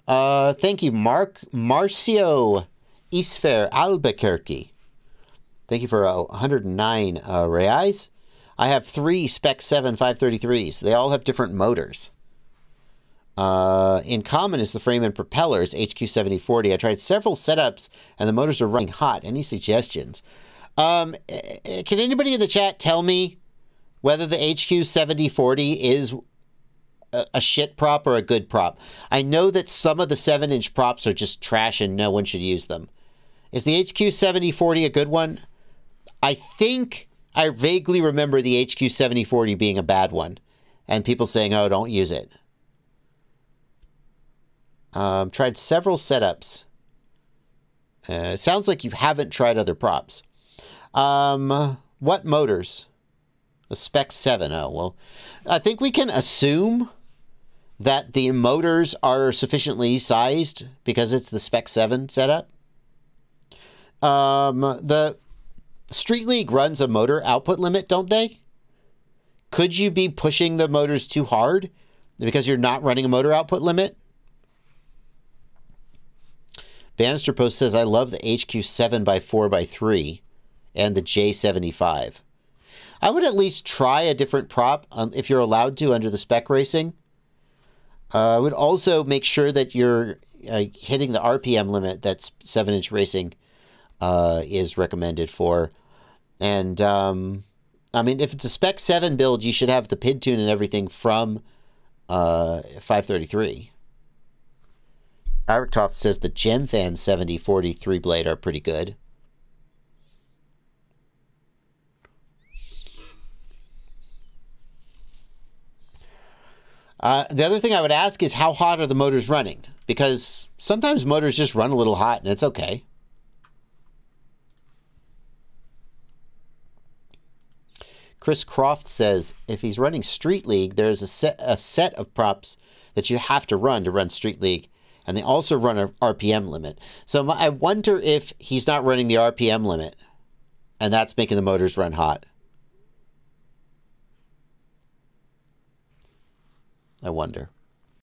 Thank you, Marcio Isfer Albuquerque. Thank you for 109 reais. I have 3 Spec 7 533s. They all have different motors. In common is the frame and propellers, HQ7040. I tried several setups, and the motors are running hot. Any suggestions? Can anybody in the chat tell me whether the HQ7040 is a shit prop or a good prop? I know that some of the 7-inch props are just trash and no one should use them. Is the HQ7040 a good one? I think I vaguely remember the HQ7040 being a bad one, and people saying, oh, don't use it. Tried several setups. It sounds like you haven't tried other props. What motors? The Spec 7. Oh, well, I think we can assume that the motors are sufficiently sized because it's the Spec 7 setup. The Street League runs a motor output limit, don't they? Could you be pushing the motors too hard because you're not running a motor output limit? Bannister Post says, I love the HQ 7x4x3 and the J75. I would at least try a different prop if you're allowed to under the spec racing. I would also make sure that you're hitting the RPM limit that 7-inch racing is recommended for. And, I mean, if it's a Spec 7 build, you should have the PID tune and everything from 533. Eric Toft says the GenFan 7040 3-blade are pretty good. The other thing I would ask is how hot are the motors running? Because sometimes motors just run a little hot and it's okay. Chris Croft says if he's running Street League, there's a set of props that you have to run Street League. And they also run an RPM limit. So I wonder if he's not running the RPM limit. And that's making the motors run hot. I wonder.